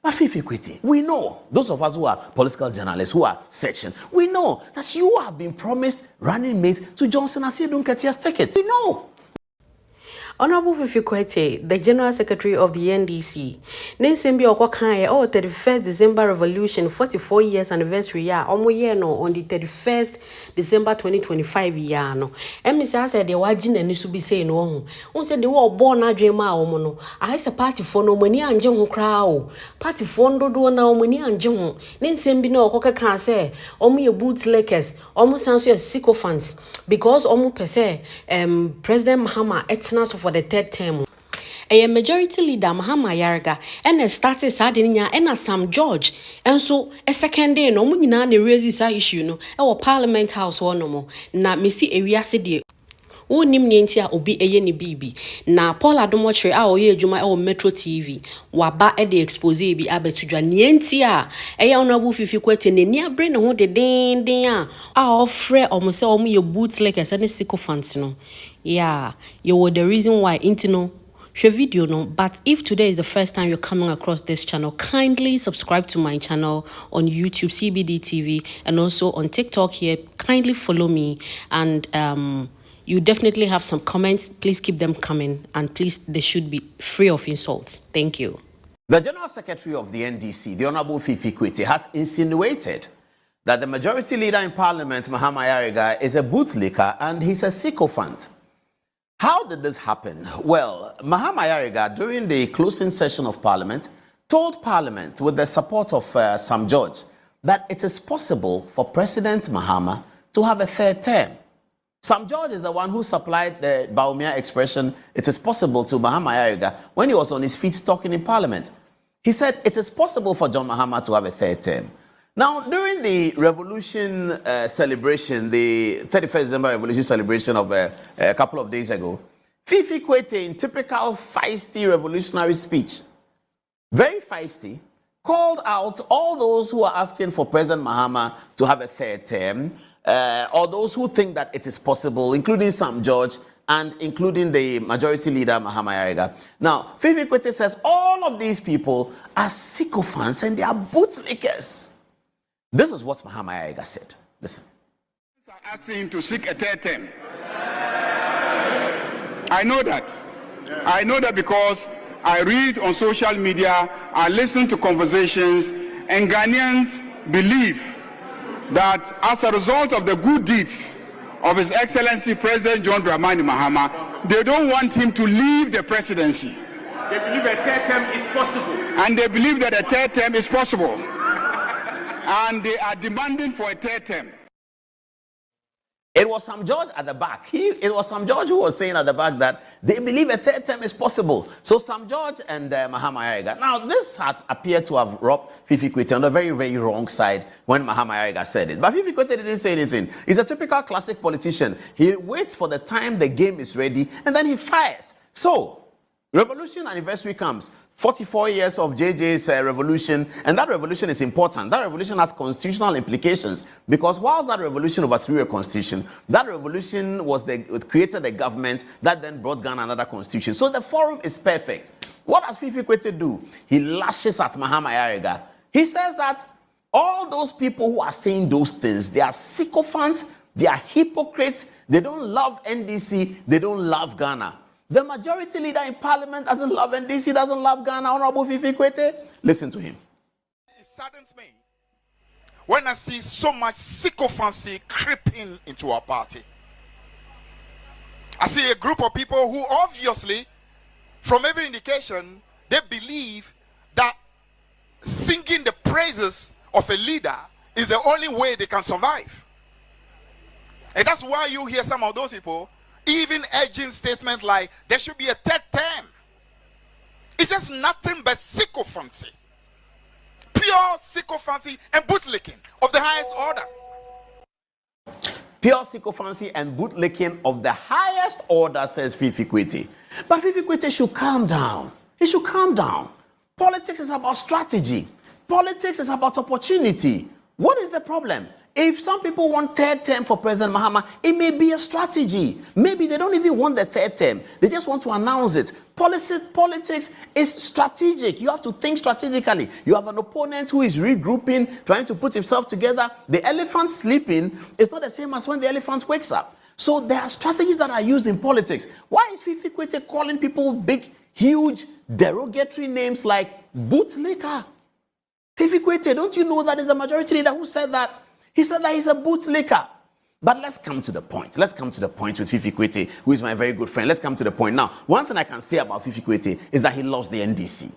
But Fiifi Kwetey, we know, those of us who are political journalists, who are searching, we know that you have been promised running mate to Johnson Asiedu Nketea's ticket. We know. Honorable Fiifi Kwetey, the General Secretary of the NDC, Nensembi Okwakanye, 31st December Revolution, 44 years anniversary year, year no on the 31st December 2025 year no. Emisa said the wajin and nisu be saying no. On said they were born a dream no. I said party for no money and jung crowd. Party for no do na money and jung. Nensembi no Okwaka can say, omu your bootlickers, almost answer sycophants, because omu per se, President Mahama etnas for the third term. A majority leader Mahama Yarga and a started Sardinia and a Sam George, and so a second day no munina ne raises issue no our Parliament House one no more. Na Missy area city. O nim nyentia obi eye ni bibi na Paul Adom a oye adwuma e Metro TV waba e de expose bi abetudwa nyentia eye Honorable Fiifi Kwetey ne ni abre ne ho de den a ofre omse omo ye bootlickers and sycophants no. Yeah, you were the reason why intino share video no. But if today is the first time you're coming across this channel, kindly subscribe to my channel on YouTube CBD TV and also on TikTok here. Kindly follow me and you definitely have some comments. Please keep them coming and please they should be free of insults. Thank you. The General Secretary of the NDC, the Honorable Fiifi Kwetey, has insinuated that the majority leader in Parliament, Mahama Yarga, is a bootlicker and he's a sycophant. How did this happen? Well, Mahama Yarga, during the closing session of Parliament, told Parliament, with the support of Sam George, that it is possible for President Mahama to have a third term. Sam George is the one who supplied the Baumia expression, it is possible, to Mahama Yarga when he was on his feet talking in Parliament. He said it is possible for John Mahama to have a third term. Now, during the revolution celebration, the 31st December revolution celebration of a couple of days ago, Fiifi Kwetey, in typical feisty revolutionary speech, very feisty, called out all those who are asking for President Mahama to have a third term, or those who think that it is possible, including Sam George and including the majority leader, Mahama Yarga. Now, Fiifi Kwetey says all of these people are sycophants and they are bootlickers. This is what Mahama Yarga said. Listen. I asked him to seek a third term. I know that. I know that because I read on social media, I listen to conversations, and Ghanaians believe that as a result of the good deeds of His Excellency President John Dramani Mahama, they don't want him to leave the presidency. They believe a third term is possible. And they believe that a third term is possible. And they are demanding for a third term. It was Sam George at the back. It was Sam George who was saying at the back that they believe a third term is possible. So Sam George and Mahama Yarga. Now, this had appeared to have robbed Fiifi Kwetey on the very, very wrong side when Mahama Yarga said it. But Fiifi Kwetey didn't say anything. He's a typical classic politician. He waits for the time the game is ready and then he fires. So, revolution anniversary comes. 44 years of JJ's revolution, and that revolution is important. That revolution has constitutional implications because whilst that revolution overthrew a constitution, that revolution created a government that then brought Ghana another constitution. So the forum is perfect. What does Fiifi Kwetey do? He lashes at Mahama Yarga. He says that all those people who are saying those things, they are sycophants, they are hypocrites, they don't love NDC, they don't love Ghana. The majority leader in Parliament doesn't love NDC, doesn't love Ghana, Honorable Fiifi Kwetey. Listen to him. It saddens me when I see so much sycophancy creeping into our party. I see a group of people who obviously, from every indication, they believe that singing the praises of a leader is the only way they can survive. And that's why you hear some of those people even urging statements like there should be a third term. It's just nothing but sycophancy. Pure sycophancy and bootlicking of the highest order. Pure sycophancy and bootlicking of the highest order, says Fiifi Kwetey. But Fiifi Kwetey should calm down. He should calm down. Politics is about strategy. Politics is about opportunity. What is the problem? If some people want third term for President Mahama, it may be a strategy. Maybe they don't even want the third term. They just want to announce it. Politics is strategic. You have to think strategically. You have an opponent who is regrouping, trying to put himself together. The elephant sleeping is not the same as when the elephant wakes up. So there are strategies that are used in politics. Why is Fiifi Kwetey calling people big, huge, derogatory names like bootlicker? Fiifi Kwetey, don't you know that is a majority leader who said that? He said that he's a bootlicker. But let's come to the point. Let's come to the point with Fiifi Kwetey, who is my very good friend. Let's come to the point. Now, one thing I can say about Fiifi Kwetey is that he loves the NDC.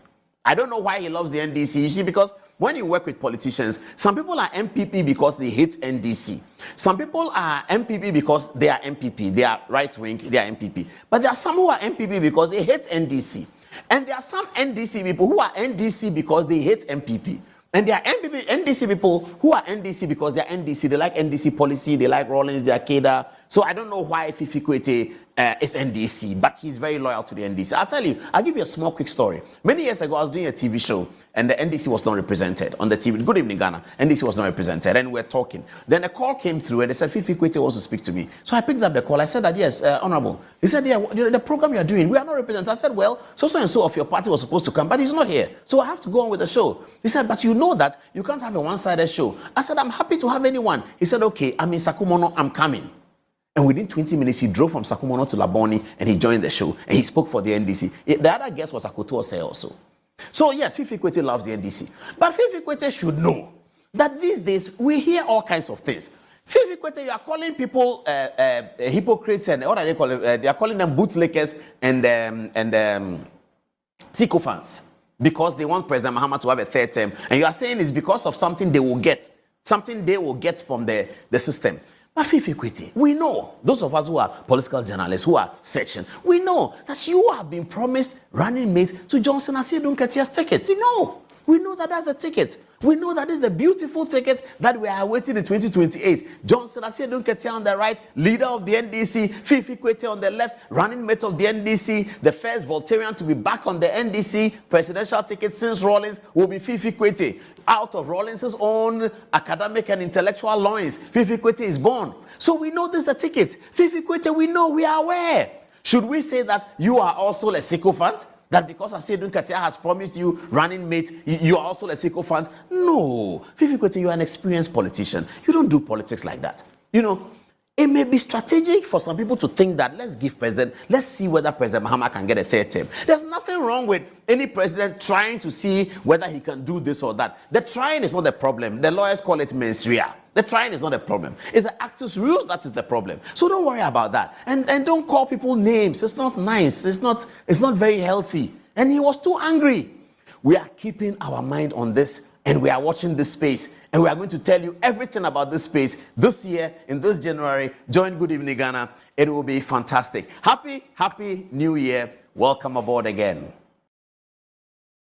I don't know why he loves the NDC. You see, because when you work with politicians, some people are MPP because they hate NDC. Some people are MPP because they are MPP. They are right-wing, they are MPP. But there are some who are MPP because they hate NDC. And there are some NDC people who are NDC because they hate MPP. And there are NDC people who are NDC because they are NDC. They like NDC policy. They like Rawlings. They are Okyere. So I don't know why Fiifi Kwetey is NDC, but he's very loyal to the NDC. I'll tell you, I'll give you a small quick story. Many years ago, I was doing a TV show, and the NDC was not represented on the TV. Good Evening Ghana. NDC was not represented, and we were talking. Then a call came through, and they said, Fiifi Kwetey wants to speak to me. So I picked up the call. I said that, yes, Honorable. He said, yeah, the program you're doing, we are not represented. I said, well, so and so of your party was supposed to come, but he's not here. So I have to go on with the show. He said, but you know that you can't have a one-sided show. I said, I'm happy to have anyone. He said, okay, I'm in Sakumono, I'm coming. And within 20 minutes, he drove from Sakumono to Laboni and he joined the show and he spoke for the NDC. The other guest was Akoto Osei also. So yes, Fiifi Kwetey loves the NDC. But Fiifi Kwetey should know that these days we hear all kinds of things. Fiifi Kwetey, you are calling people hypocrites and what are they calling? They are calling them bootlickers and sycophants because they want President Mahama to have a third term. And you are saying it's because of something they will get from the system. But Fiifi Kwetey, we know, those of us who are political journalists, who are section, we know that you have been promised running mate to Johnson Asiedu Nketiah's ticket. We know that that's the ticket. We know that is the beautiful ticket that we are awaiting in 2028. Johnson Asiedu Nketiah on the right, leader of the NDC, Fiifi Kwetey on the left, running mate of the NDC, the first Voltarian to be back on the NDC presidential ticket since Rawlings will be Fiifi Kwetey. Out of Rawlings' own academic and intellectual loins, Fiifi Kwetey is born. So we know this is the ticket. Fiifi Kwetey, we know, we are aware. Should we say that you are also a sycophant? That because Asiedu Nketiah has promised you running mate, you are also a sycophant? No. Fiifi Kwetey, you are an experienced politician. You don't do politics like that. You know, it may be strategic for some people to think that let's see whether President Mahama can get a third term. There's nothing wrong with any president trying to see whether he can do this or that. The trying is not the problem. The lawyers call it mens rea. The trying is not a problem. It's the actus reus that is the problem. So don't worry about that. And don't call people names. It's not nice. It's not very healthy. And he was too angry. We are keeping our mind on this and we are watching this space. And we are going to tell you everything about this space this year, in this January. Join Good Evening Ghana. It will be fantastic. Happy New Year. Welcome aboard again.